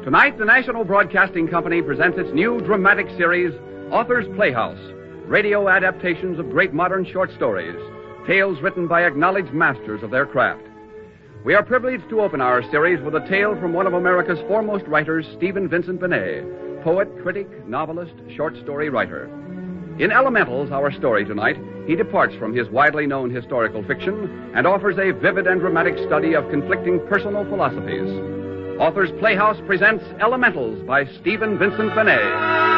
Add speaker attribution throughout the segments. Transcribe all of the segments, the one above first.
Speaker 1: Tonight, the National Broadcasting Company presents its new dramatic series, Author's Playhouse, radio adaptations of great modern short stories, tales written by acknowledged masters of their craft. We are privileged to open our series with a tale from one of America's foremost writers, Stephen Vincent Benét, poet, critic, novelist, short story writer. In Elementals, our story tonight, he departs from his widely known historical fiction and offers a vivid and dramatic study of conflicting personal philosophies. Author's Playhouse presents Elementals by Stephen Vincent Benét.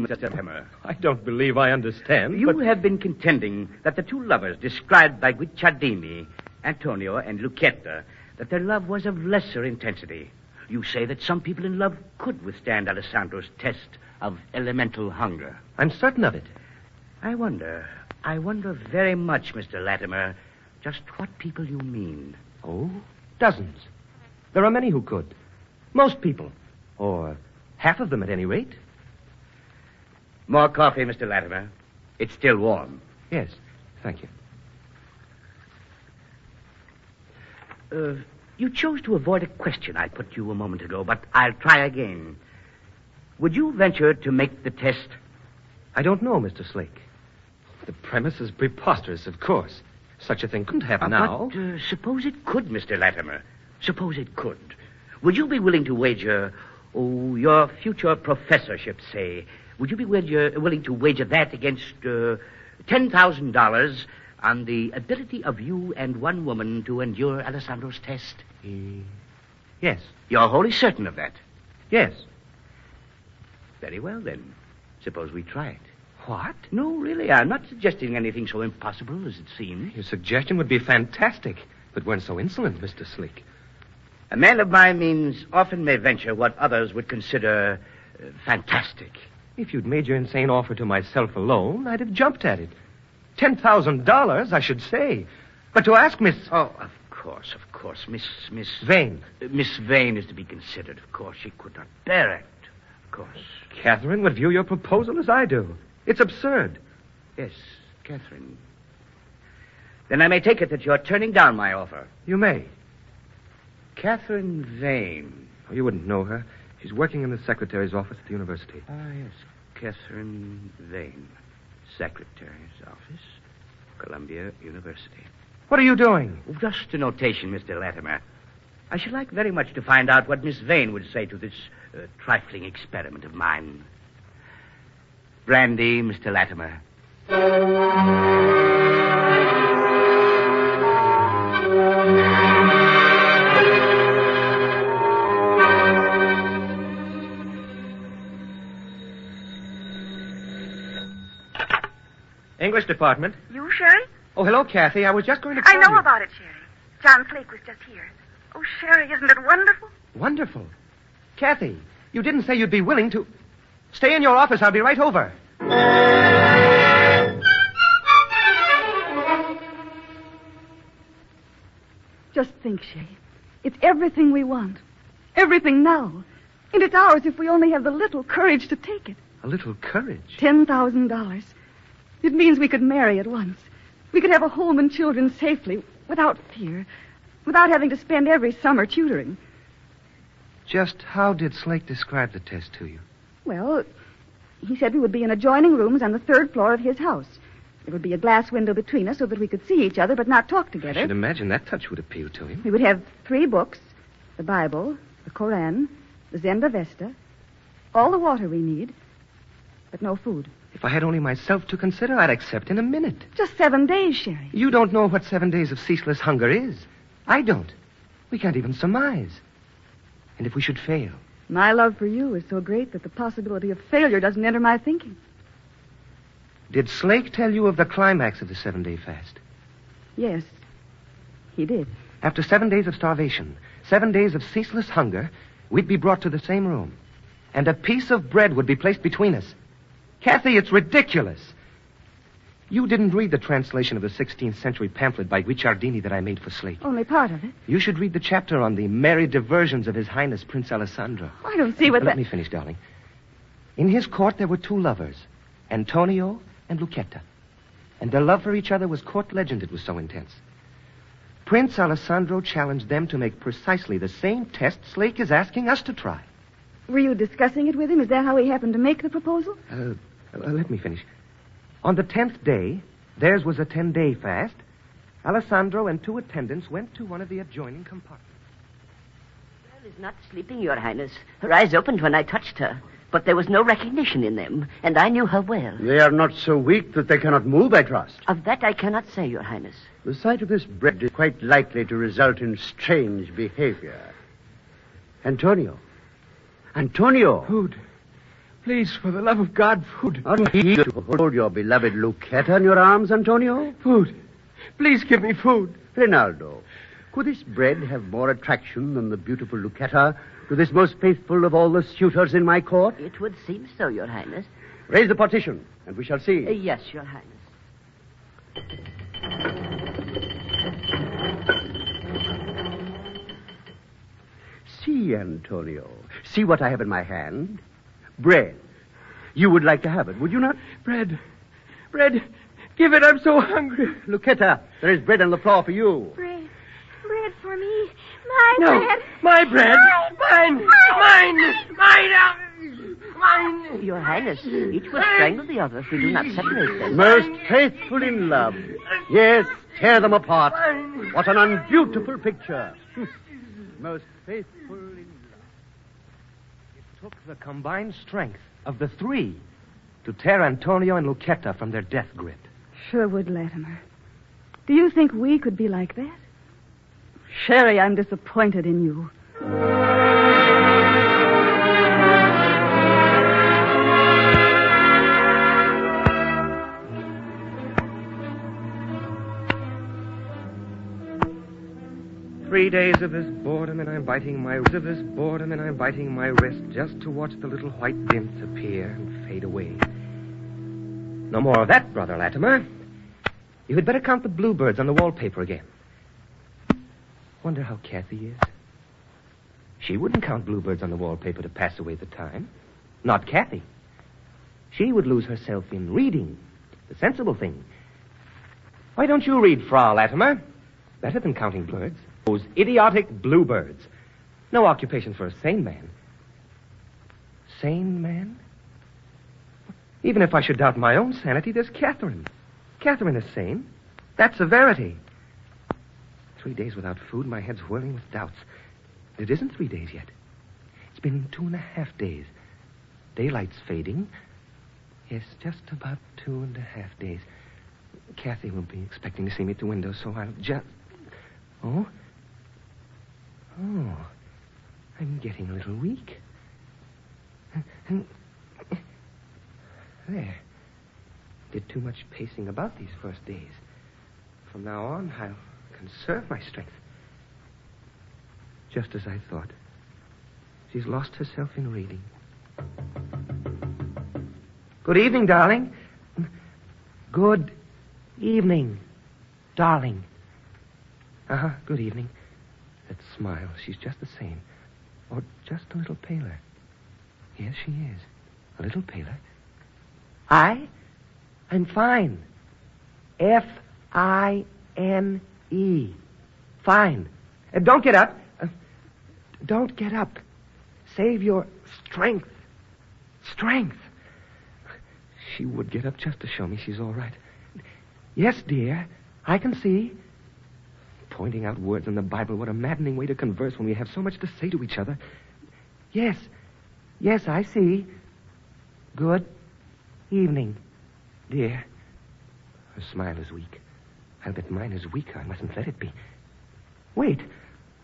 Speaker 2: Mr. Hammer, I don't believe I understand.
Speaker 3: You have been contending that the two lovers described by Guicciardini, Antonio and Lucchetta, that their love was of lesser intensity. You say that some people in love could withstand Alessandro's test of elemental hunger.
Speaker 2: I'm certain of it.
Speaker 3: I wonder very much, Mr. Latimer, just what people you mean.
Speaker 2: Oh, dozens. There are many who could. Most people. Or half of them at any rate.
Speaker 3: More coffee, Mr. Latimer. It's still warm.
Speaker 2: Yes, thank you.
Speaker 3: You chose to avoid a question I put to you a moment ago, but I'll try again. Would you venture to make the test?
Speaker 2: I don't know, Mr. Slake. The premise is preposterous, of course. Such a thing couldn't happen now.
Speaker 3: But suppose it could, Mr. Latimer. Suppose it could. Would you be willing to wager, your future professorship, say? Would you be willing to wager that against $10,000 on the ability of you and one woman to endure Alessandro's test?
Speaker 2: Yes.
Speaker 3: You're wholly certain of that?
Speaker 2: Yes.
Speaker 3: Very well, then. Suppose we try it.
Speaker 2: What?
Speaker 3: No, really, I'm not suggesting anything so impossible as it seems.
Speaker 2: Your suggestion would be fantastic, but weren't so insolent, Mr. Slick.
Speaker 3: A man of my means often may venture what others would consider fantastic.
Speaker 2: If you'd made your insane offer to myself alone, I'd have jumped at it. $10,000, I should say. But to ask Miss...
Speaker 3: Oh, of course. Miss
Speaker 2: Vane.
Speaker 3: Miss Vane is to be considered, of course. She could not bear it, of course.
Speaker 2: Catherine would view your proposal as I do. It's absurd.
Speaker 3: Yes, Catherine. Then I may take it that you're turning down my offer.
Speaker 2: You may.
Speaker 3: Catherine Vane.
Speaker 2: Oh, you wouldn't know her. She's working in the secretary's office at the university.
Speaker 3: Ah, yes. Catherine Vane. Secretary's office, Columbia University.
Speaker 2: What are you doing?
Speaker 3: Just a notation, Mr. Latimer. I should like very much to find out what Miss Vane would say to this trifling experiment of mine. Brandy, Mr. Latimer.
Speaker 2: English department.
Speaker 4: You, Sherry?
Speaker 2: Oh, hello, Kathy. I was just going to call
Speaker 4: I know
Speaker 2: you.
Speaker 4: about it, Sherry. John Flake was just here. Oh, Sherry, isn't it wonderful?
Speaker 2: Wonderful. Kathy, you didn't say you'd be willing to... Stay in your office. I'll be right over.
Speaker 5: Just think, Shay. It's everything we want. Everything now. And it's ours if we only have the little courage to take it.
Speaker 2: A little courage?
Speaker 5: $10,000. It means we could marry at once. We could have a home and children safely, without fear, without having to spend every summer tutoring.
Speaker 2: Just how did Slake describe the test to you?
Speaker 5: Well, he said we would be in adjoining rooms on the third floor of his house. There would be a glass window between us so that we could see each other but not talk together.
Speaker 2: I should imagine that touch would appeal to him.
Speaker 5: We would have 3 books, the Bible, the Koran, the Zendavesta, all the water we need, but no food.
Speaker 2: If I had only myself to consider, I'd accept in a minute.
Speaker 5: Just 7 days, Sherry.
Speaker 2: You don't know what 7 days of ceaseless hunger is. I don't. We can't even surmise. And if we should fail?
Speaker 5: My love for you is so great that the possibility of failure doesn't enter my thinking.
Speaker 2: Did Slake tell you of the climax of the 7-day fast?
Speaker 5: Yes, he did.
Speaker 2: After 7 days of starvation, 7 days of ceaseless hunger, we'd be brought to the same room. And a piece of bread would be placed between us. Kathy, it's ridiculous. You didn't read the translation of the 16th century pamphlet by Guicciardini that I made for Slate.
Speaker 5: Only part of it.
Speaker 2: You should read the chapter on the merry diversions of His Highness Prince Alessandro.
Speaker 5: I don't see what
Speaker 2: Let me finish, darling. In his court, there were two lovers, Antonio and Lucetta. And their love for each other was court legend, it was so intense. Prince Alessandro challenged them to make precisely the same test Slake is asking us to try.
Speaker 5: Were you discussing it with him? Is that how he happened to make the proposal?
Speaker 2: Let me finish. On the 10th day, theirs was a 10-day fast, Alessandro and two attendants went to one of the adjoining compartments.
Speaker 6: Belle is not sleeping, Your Highness. Her eyes opened when I touched her, but there was no recognition in them, and I knew her well.
Speaker 7: They are not so weak that they cannot move, I trust.
Speaker 6: Of that I cannot say, Your Highness.
Speaker 7: The sight of this bread is quite likely to result in strange behavior. Antonio.
Speaker 2: Food. Please, for the love of God, food.
Speaker 7: Aren't you to hold your beloved Lucetta in your arms, Antonio?
Speaker 2: Food. Please give me food.
Speaker 7: Rinaldo, could this bread have more attraction than the beautiful Lucetta to this most faithful of all the suitors in my court?
Speaker 6: It would seem so, Your Highness.
Speaker 7: Raise the partition, and we shall see.
Speaker 6: Yes, Your Highness.
Speaker 7: See, Antonio. See what I have in my hand? Bread. You would like to have it, would you not?
Speaker 2: Bread. Give it, I'm so hungry.
Speaker 7: Lucetta, there is bread on the floor for you.
Speaker 4: Bread for me. My
Speaker 2: No,
Speaker 4: bread.
Speaker 2: my bread. Mine.
Speaker 6: Your Highness, each will strangle the other if we do not separate them.
Speaker 7: Most faithful in love. Yes, tear them apart. What an unbeautiful picture. Most faithful in love.
Speaker 2: It took the combined strength of the three to tear Antonio and Lucetta from their death grip.
Speaker 5: Sure would, Latimer. Do you think we could be like that? Sherry, I'm disappointed in you.
Speaker 2: Three days of this boredom, and I'm biting my wrist just to watch the little white dints appear and fade away. No more of that, Brother Latimer. You had better count the bluebirds on the wallpaper again. Wonder how Kathy is. She wouldn't count bluebirds on the wallpaper to pass away the time. Not Kathy. She would lose herself in reading, the sensible thing. Why don't you read, Frau Latimer? Better than counting birds. Those idiotic bluebirds. No occupation for a sane man. Sane man? Even if I should doubt my own sanity, there's Catherine. Catherine is sane. That's a verity. 3 days without food, my head's whirling with doubts. It isn't 3 days yet. It's been 2.5 days. Daylight's fading. Yes, just about 2.5 days. Kathy will be expecting to see me at the window, so I'll just... Oh, I'm getting a little weak. There. Did too much pacing about these first days. From now on, I'll conserve my strength. Just as I thought. She's lost herself in reading. Good evening, darling. Good evening, darling. Good evening. That smile, she's just the same. Or just a little paler. Yes, she is. A little paler. I'm fine. Fine. Fine. Don't get up. Don't get up. Save your strength. Strength. She would get up just to show me she's all right. Yes, dear. I can see. Pointing out words in the Bible, what a maddening way to converse when we have so much to say to each other. Yes, I see. Good evening, dear. Her smile is weak. I'll bet mine is weaker. I mustn't let it be. Wait,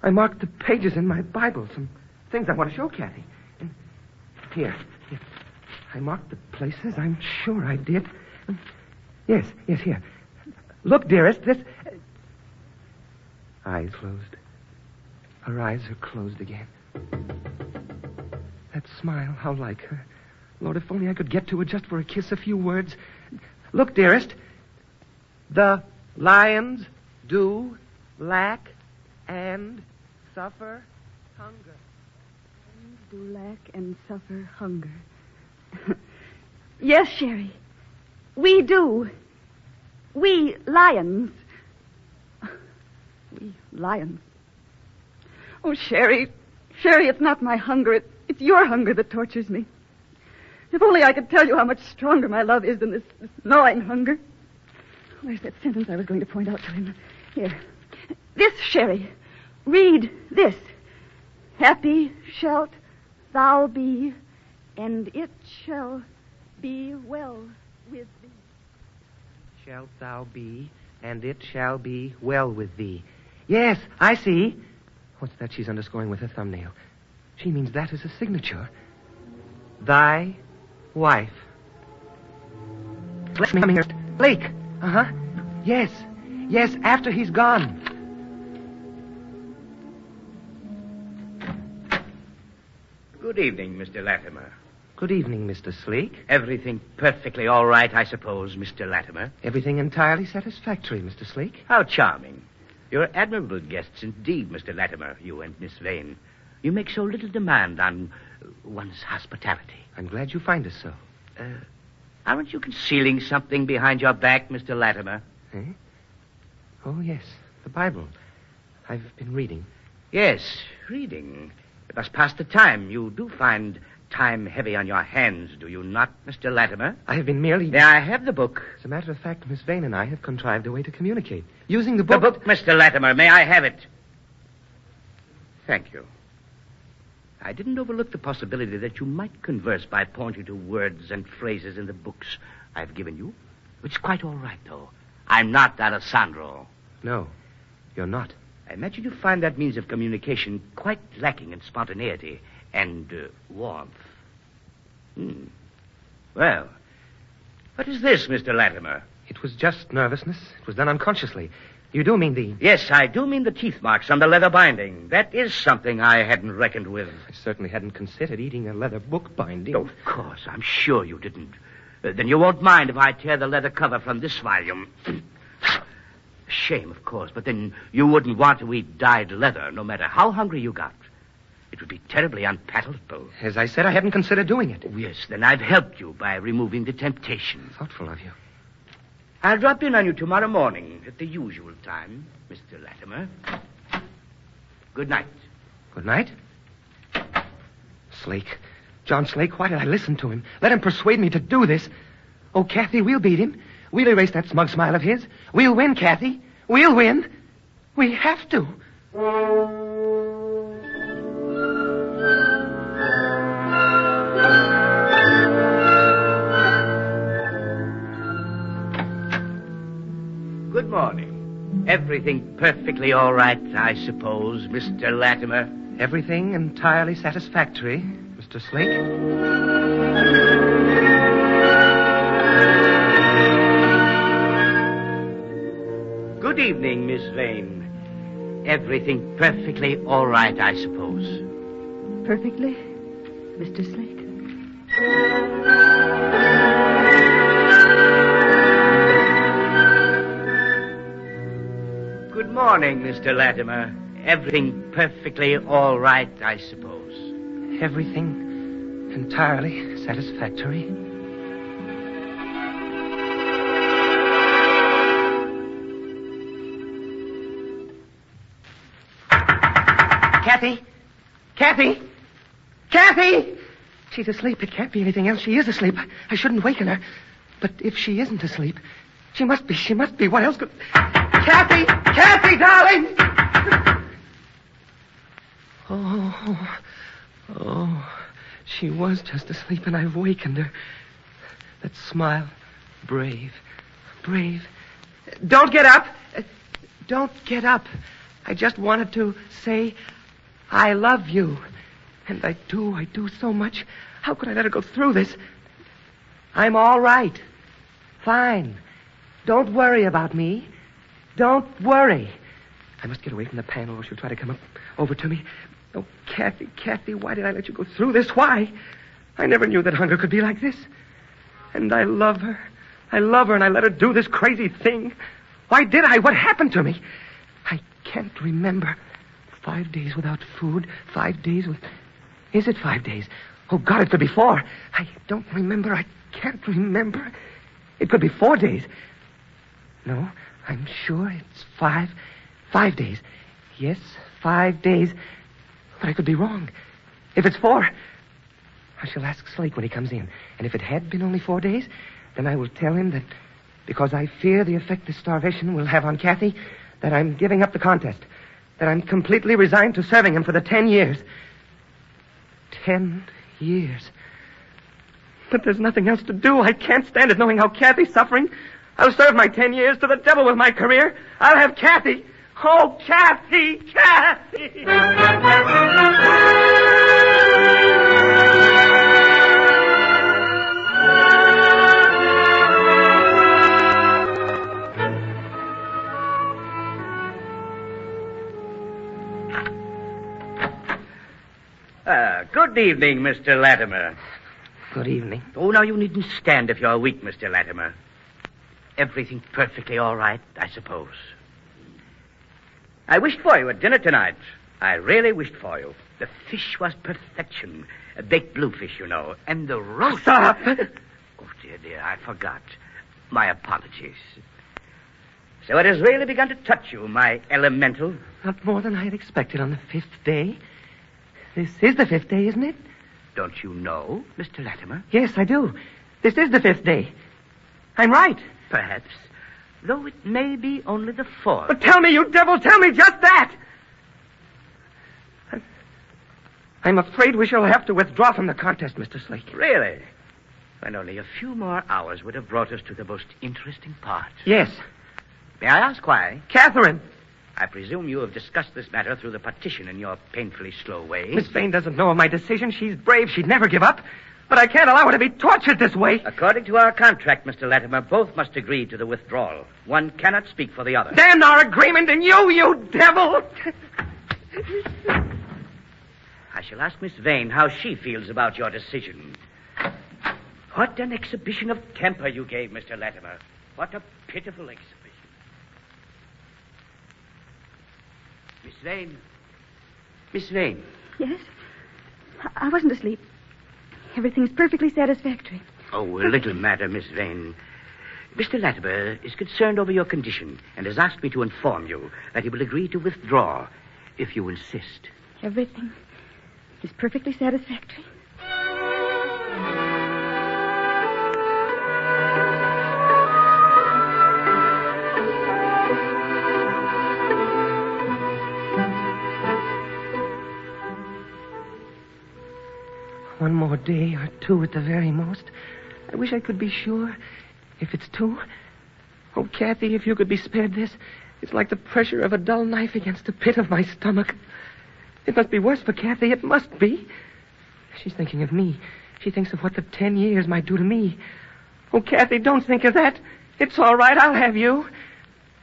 Speaker 2: I marked the pages in my Bible, some things I want to show Kathy. Here. I marked the places, I'm sure I did. Yes, here. Look, dearest, this... Eyes closed. Her eyes are closed again. That smile, how like her. Lord, if only I could get to her just for a kiss, a few words. Look, dearest. The lions do lack and suffer hunger.
Speaker 5: Do lack and suffer hunger. Yes, Sherry. We do. We lions. We lions. Oh, Sherry. Sherry, it's not my hunger. It's your hunger that tortures me. If only I could tell you how much stronger my love is than this gnawing hunger. Where's that sentence I was going to point out to him? Here. This, Sherry. Read this. Happy shalt thou be, and it shall be well with thee.
Speaker 2: Shalt thou be, and it shall be well with thee. Yes, I see. What's that she's underscoring with her thumbnail? She means that is a signature. Thy wife. Let me come here. Blake. Uh-huh. Yes. Yes, after he's gone.
Speaker 3: Good evening, Mr. Latimer.
Speaker 2: Good evening, Mr. Sleek.
Speaker 3: Everything perfectly all right, I suppose, Mr. Latimer.
Speaker 2: Everything entirely satisfactory, Mr. Sleek.
Speaker 3: How charming. You're admirable guests indeed, Mr. Latimer, you and Miss Vane. You make so little demand on one's hospitality.
Speaker 2: I'm glad you find us so.
Speaker 3: Aren't you concealing something behind your back, Mr. Latimer?
Speaker 2: Eh? Oh, yes, the Bible. I've been reading.
Speaker 3: Yes, reading. It must pass the time. You do find time heavy on your hands, do you not, Mr. Latimer?
Speaker 2: I have been merely...
Speaker 3: May I have the book?
Speaker 2: As a matter of fact, Miss Vane and I have contrived a way to communicate. Using the book...
Speaker 3: The book, Mr. Latimer. May I have it? Thank you. I didn't overlook the possibility that you might converse by pointing to words and phrases in the books I've given you. It's quite all right, though. I'm not Alessandro.
Speaker 2: No, you're not.
Speaker 3: I imagine you find that means of communication quite lacking in spontaneity and warmth. Well, what is this, Mr. Latimer?
Speaker 2: It was just nervousness. It was done unconsciously. You do mean the...
Speaker 3: Yes, I do mean the teeth marks on the leather binding. That is something I hadn't reckoned with.
Speaker 2: I certainly hadn't considered eating a leather book binding.
Speaker 3: Of course, I'm sure you didn't. Then you won't mind if I tear the leather cover from this volume. Shame, of course, but then you wouldn't want to eat dyed leather, no matter how hungry you got. It would be terribly unpalatable.
Speaker 2: As I said, I hadn't considered doing it.
Speaker 3: Oh, yes, then I've helped you by removing the temptation.
Speaker 2: Thoughtful of you.
Speaker 3: I'll drop in on you tomorrow morning at the usual time, Mr. Latimer. Good night.
Speaker 2: Good night. Slake. John Slake, why did I listen to him? Let him persuade me to do this. Oh, Kathy, we'll beat him. We'll erase that smug smile of his. We'll win, Kathy. We'll win. We have to.
Speaker 3: Good morning. Everything perfectly all right, I suppose, Mr. Latimer?
Speaker 2: Everything entirely satisfactory, Mr. Slake.
Speaker 3: Good evening, Miss Vane. Everything perfectly all right, I suppose.
Speaker 5: Perfectly, Mr. Slake.
Speaker 3: Good morning, Mr. Latimer. Everything perfectly all right, I suppose.
Speaker 2: Everything entirely satisfactory. Kathy! Kathy! Kathy! She's asleep. It can't be anything else. She is asleep. I shouldn't waken her. But if she isn't asleep, she must be. She must be. What else could... Kathy! Kathy, darling! Oh, she was just asleep and I've wakened her. That smile. Brave. Don't get up. Don't get up. I just wanted to say I love you. And I do so much. How could I let her go through this? I'm all right. Fine. Don't worry about me. Don't worry. I must get away from the panel or she'll try to come over to me. Oh, Kathy, why did I let you go through this? Why? I never knew that hunger could be like this. And I love her. And I let her do this crazy thing. Why did I? What happened to me? I can't remember. 5 days without food. 5 days with... Is it 5 days? Oh, God, it could be 4. I don't remember. I can't remember. It could be 4 days. No, I'm sure it's 5. 5 days. Yes, 5 days. But I could be wrong. If it's 4, I shall ask Slake when he comes in. And if it had been only 4 days, then I will tell him that because I fear the effect this starvation will have on Kathy, that I'm giving up the contest. That I'm completely resigned to serving him for the 10 years. 10 years. But there's nothing else to do. I can't stand it knowing how Kathy's suffering. I'll serve my 10 years to the devil with my career. I'll have Kathy. Oh, Kathy, Kathy!
Speaker 3: Good evening, Mr. Latimer.
Speaker 2: Good evening.
Speaker 3: Oh, now you needn't stand if you're weak, Mr. Latimer. Everything perfectly all right, I suppose. I wished for you at dinner tonight. I really wished for you. The fish was perfection. A baked bluefish, you know. And the roast...
Speaker 2: Stop!
Speaker 3: Oh, dear, I forgot. My apologies. So it has really begun to touch you, my elemental.
Speaker 2: Not more than I had expected on the 5th day. This is the 5th day, isn't it?
Speaker 3: Don't you know, Mr. Latimer?
Speaker 2: Yes, I do. This is the 5th day. I'm right.
Speaker 3: Perhaps. Though it may be only the 4th.
Speaker 2: But tell me, you devil, tell me just that! I'm afraid we shall have to withdraw from the contest, Mr. Slake.
Speaker 3: Really? And only a few more hours would have brought us to the most interesting part.
Speaker 2: Yes.
Speaker 3: May I ask why?
Speaker 2: Catherine!
Speaker 3: I presume you have discussed this matter through the partition in your painfully slow way.
Speaker 2: Miss Vane doesn't know of my decision. She's brave. She'd never give up. But I can't allow her to be tortured this way.
Speaker 3: According to our contract, Mr. Latimer, both must agree to the withdrawal. One cannot speak for the other.
Speaker 2: Damn our agreement and you devil!
Speaker 3: I shall ask Miss Vane how she feels about your decision. What an exhibition of temper you gave, Mr. Latimer. What a pitiful exhibition. Miss Vane. Miss Vane.
Speaker 5: Yes? I wasn't asleep. Everything's perfectly satisfactory.
Speaker 3: Oh, a little matter, Miss Vane. Mr. Latimer is concerned over your condition and has asked me to inform you that he will agree to withdraw if you insist.
Speaker 5: Everything is perfectly satisfactory.
Speaker 2: One more day or 2 at the very most. I wish I could be sure. If it's 2. Oh, Kathy, if you could be spared this. It's like the pressure of a dull knife against the pit of my stomach. It must be worse for Kathy. It must be. She's thinking of me. She thinks of what the 10 years might do to me. Oh, Kathy, don't think of that. It's all right. I'll have you.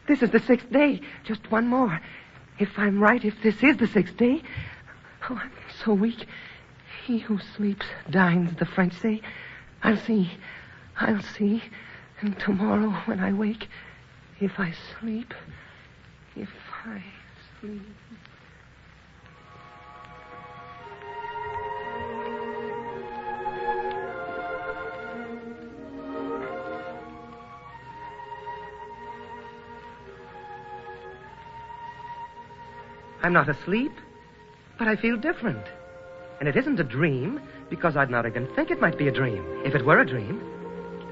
Speaker 2: This is the 6th day. Just one more. If I'm right, if this is the 6th day. Oh, I'm so weak. He who sleeps dines, the French say. I'll see. And tomorrow when I wake, if I sleep. I'm not asleep, but I feel different. And it isn't a dream, because I'd not even think it might be a dream, if it were a dream.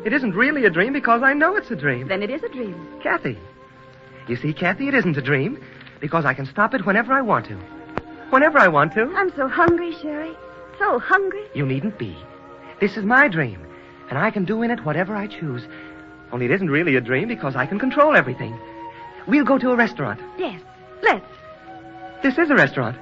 Speaker 2: It isn't really a dream, because I know it's a dream.
Speaker 5: Then it is a dream.
Speaker 2: Kathy. You see, Kathy, it isn't a dream, because I can stop it whenever I want to. Whenever I want to.
Speaker 5: I'm so hungry, Sherry. So hungry.
Speaker 2: You needn't be. This is my dream, and I can do in it whatever I choose. Only it isn't really a dream, because I can control everything. We'll go to a restaurant.
Speaker 5: Yes, let's.
Speaker 2: This is a restaurant.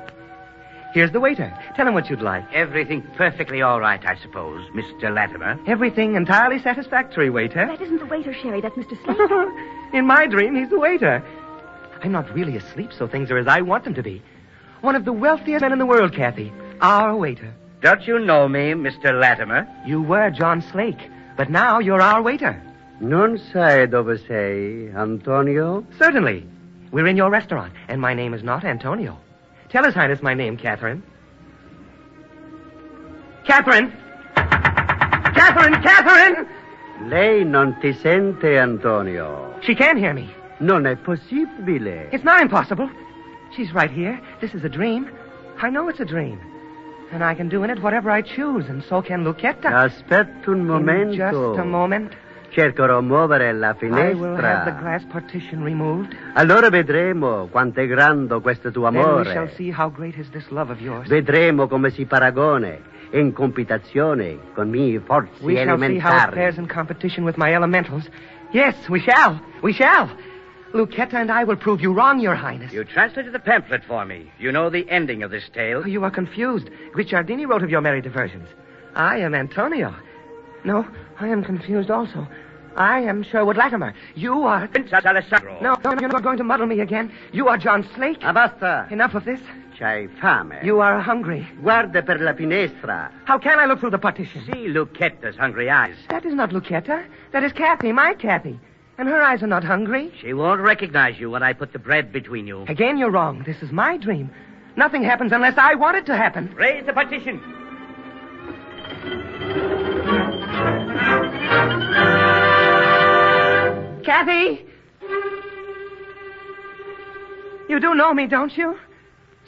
Speaker 2: Here's the waiter. Tell him what you'd like.
Speaker 3: Everything perfectly all right, I suppose, Mr. Latimer.
Speaker 2: Everything entirely satisfactory, waiter.
Speaker 5: That isn't the waiter, Sherry. That's Mr. Slate.
Speaker 2: In my dream, he's the waiter. I'm not really asleep, so things are as I want them to be. One of the wealthiest men in the world, Kathy. Our waiter.
Speaker 3: Don't you know me, Mr. Latimer?
Speaker 2: You were John Slake, but now you're our waiter.
Speaker 7: Non sai dove sei, Antonio?
Speaker 2: Certainly. We're in your restaurant, and my name is not Antonio. Tell His Highness my name, Catherine. Catherine! Catherine! Catherine!
Speaker 7: Lei non ti sente, Antonio.
Speaker 2: She can hear me.
Speaker 7: Non è possibile.
Speaker 2: It's not impossible. She's right here. This is a dream. I know it's a dream. And I can do in it whatever I choose, and so can Lucchetta.
Speaker 7: Aspetta un momento.
Speaker 2: In just a moment.
Speaker 7: Cercherò muovere la finestra.
Speaker 2: I will have the glass partition removed.
Speaker 7: Allora vedremo quanto è grande questo tuo amore.
Speaker 2: Then we shall see how great is this love of yours.
Speaker 7: Vedremo come si paragone in competizione con mie forze
Speaker 2: we
Speaker 7: elementari.
Speaker 2: We shall see how it fares in competition with my elementals. Yes, we shall. We shall. Lucchetta and I will prove you wrong, Your Highness.
Speaker 3: You translated the pamphlet for me. You know the ending of this tale.
Speaker 2: Oh, you are confused. Guicciardini wrote of your merry diversions. I am Antonio. No, I am confused also. I am Sherwood Latimer. You are...
Speaker 3: Vincent Alessandro.
Speaker 2: No, you're not going to muddle me again. You are John Slake.
Speaker 7: Basta.
Speaker 2: Enough of this.
Speaker 7: C'hai fame.
Speaker 2: You are hungry.
Speaker 7: Guarda per la finestra.
Speaker 2: How can I look through the partition?
Speaker 3: See Lucchetta's hungry eyes.
Speaker 2: That is not Lucchetta. That is Kathy, my Kathy. And her eyes are not hungry.
Speaker 3: She won't recognize you when I put the bread between you.
Speaker 2: Again, you're wrong. This is my dream. Nothing happens unless I want it to happen.
Speaker 3: Raise the partition.
Speaker 2: Kathy! You do know me, don't you?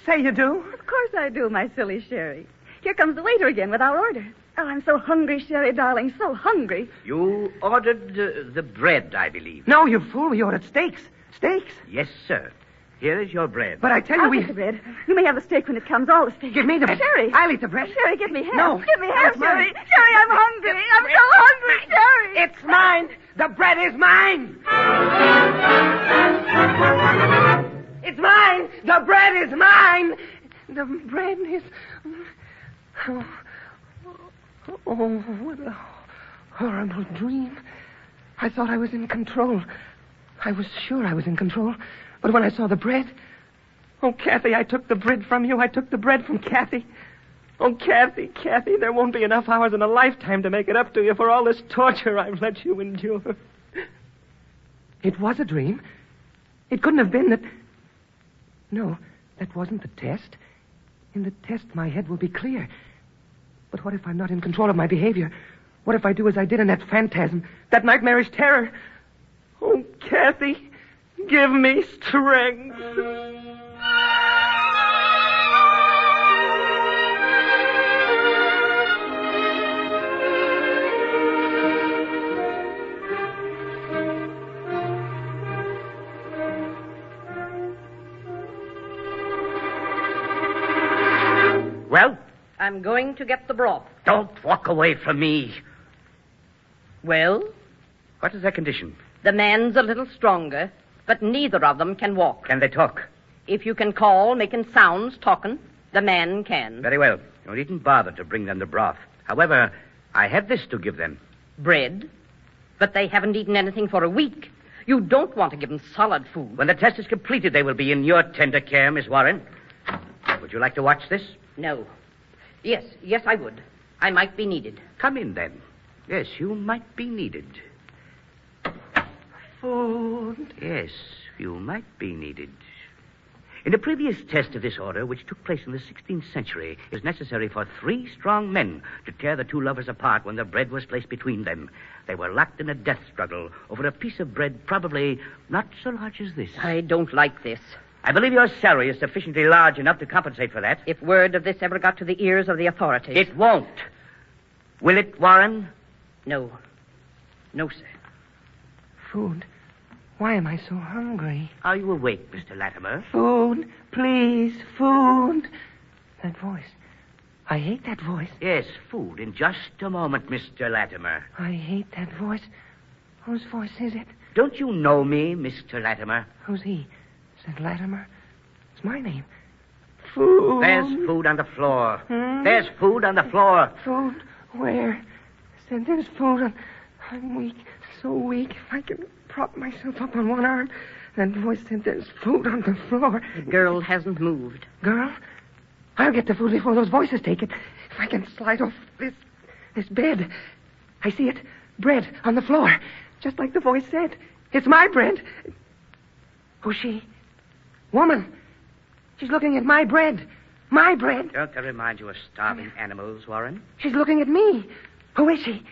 Speaker 2: Say you do.
Speaker 5: Of course I do, my silly Sherry. Here comes the waiter again with our order. Oh, I'm so hungry, Sherry, darling, so hungry.
Speaker 3: You ordered the bread, I believe.
Speaker 2: No, you fool. We ordered steaks. Steaks?
Speaker 3: Yes, sir. Here is your bread.
Speaker 2: But I tell you,
Speaker 5: I'll get the bread. You may have the steak when it comes, all the steak.
Speaker 2: Give me the bread.
Speaker 5: Sherry.
Speaker 2: I'll eat the bread.
Speaker 5: Sherry, give me half.
Speaker 2: No.
Speaker 5: Give me half,
Speaker 2: That's mine.
Speaker 5: Sherry. Sherry, I'm hungry. I'm so hungry, Sherry.
Speaker 2: It's mine. The bread is mine. It's mine. The bread is mine. The bread is... Oh, what a horrible dream. I thought I was in control. I was sure I was in control. But when I saw the bread... Oh, Kathy, I took the bread from you. I took the bread from Kathy. Oh, Kathy, Kathy, there won't be enough hours in a lifetime to make it up to you for all this torture I've let you endure. It was a dream. It couldn't have been that... No, that wasn't the test. In the test, my head will be clear. But what if I'm not in control of my behavior? What if I do as I did in that phantasm, that nightmarish terror? Oh, Kathy, give me strength.
Speaker 3: Well?
Speaker 6: I'm going to get the broth.
Speaker 3: Don't walk away from me.
Speaker 6: Well?
Speaker 3: What is their condition?
Speaker 6: The man's a little stronger, but neither of them can walk.
Speaker 3: Can they talk?
Speaker 6: If you can call, making sounds, talking, the man can.
Speaker 3: Very well. You needn't bother to bring them the broth. However, I have this to give them.
Speaker 6: Bread? But they haven't eaten anything for a week. You don't want to give them solid food.
Speaker 3: When the test is completed, they will be in your tender care, Miss Warren. Would you like to watch this?
Speaker 6: No. Yes, I would. I might be needed.
Speaker 3: Come in, then. Yes, you might be needed.
Speaker 2: Food.
Speaker 3: Yes, you might be needed. In the previous test of this order, which took place in the 16th century, it was necessary for 3 strong men to tear the 2 lovers apart when the bread was placed between them. They were locked in a death struggle over a piece of bread probably not so large as this.
Speaker 6: I don't like this.
Speaker 3: I believe your salary is sufficiently large enough to compensate for that.
Speaker 6: If word of this ever got to the ears of the authorities...
Speaker 3: It won't. Will it, Warren?
Speaker 6: No. No, sir.
Speaker 2: Food. Why am I so hungry?
Speaker 3: Are you awake, Mr. Latimer?
Speaker 2: Food, please, food. That voice. I hate that voice.
Speaker 3: Yes, food in just a moment, Mr. Latimer.
Speaker 2: I hate that voice. Whose voice is it?
Speaker 3: Don't you know me, Mr. Latimer?
Speaker 2: Who's he? Said Latimer. It's my name. Food.
Speaker 3: There's food on the floor.
Speaker 2: Hmm?
Speaker 3: There's food on the floor.
Speaker 2: Food? Where? Said there's food on... I'm weak. So weak. If I can prop myself up on one arm. That voice said there's food on the floor.
Speaker 6: The girl hasn't moved.
Speaker 2: Girl? I'll get the food before those voices take it. If I can slide off this bed. I see it. Bread on the floor. Just like the voice said. It's my bread. Who's she? Woman. She's looking at my bread. My bread.
Speaker 3: Don't they remind you of starving animals, Warren?
Speaker 2: She's looking at me. Who is she?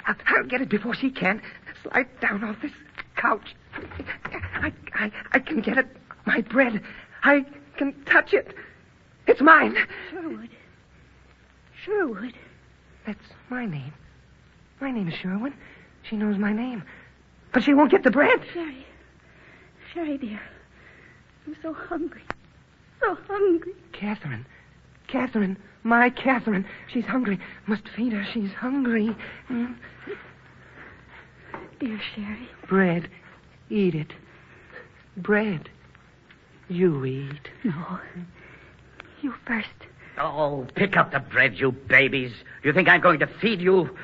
Speaker 2: I'll get it before she can. Slide down off this couch. I can get it. My bread. I can touch it. It's mine.
Speaker 6: Sherwood.
Speaker 2: That's my name. My name is Sherwin. She knows my name. But she won't get the bread.
Speaker 5: Sherry, dear. I'm so hungry. So hungry.
Speaker 2: Catherine. My Catherine. She's hungry. Must feed her. She's hungry.
Speaker 5: Dear Sherry.
Speaker 2: Bread. Eat it. Bread. You eat.
Speaker 5: No. You first.
Speaker 3: Oh, pick up the bread, you babies. You think I'm going to feed you?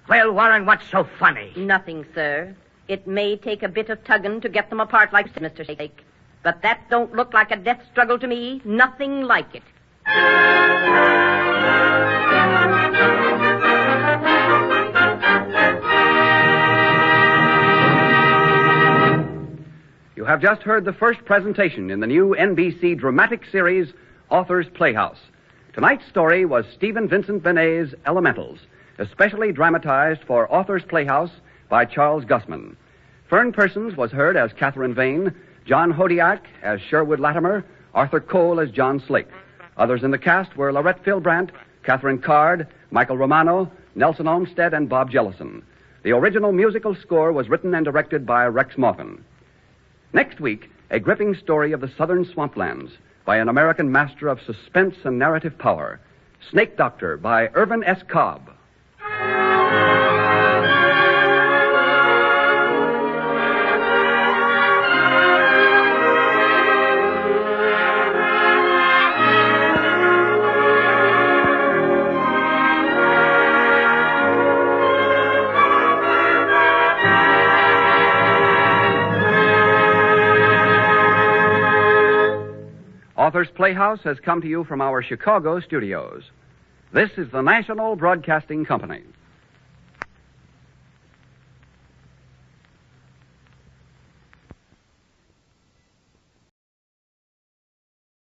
Speaker 3: Well, Warren, what's so funny?
Speaker 6: Nothing, sir. It may take a bit of tugging to get them apart like Mr. Shake. But that don't look like a death struggle to me. Nothing like it.
Speaker 1: You have just heard the first presentation in the new NBC dramatic series, Author's Playhouse. Tonight's story was Stephen Vincent Benét's Elementals, especially dramatized for Author's Playhouse by Charles Gussman. Fern Persons was heard as Catherine Vane, John Hodiak as Sherwood Latimer, Arthur Cole as John Slake. Others in the cast were Lorette Philbrandt, Catherine Card, Michael Romano, Nelson Olmsted, and Bob Jellison. The original musical score was written and directed by Rex Morgan. Next week, a gripping story of the southern swamplands by an American master of suspense and narrative power, Snake Doctor by Irvin S. Cobb. Author's Playhouse has come to you from our Chicago studios. This is the National Broadcasting Company.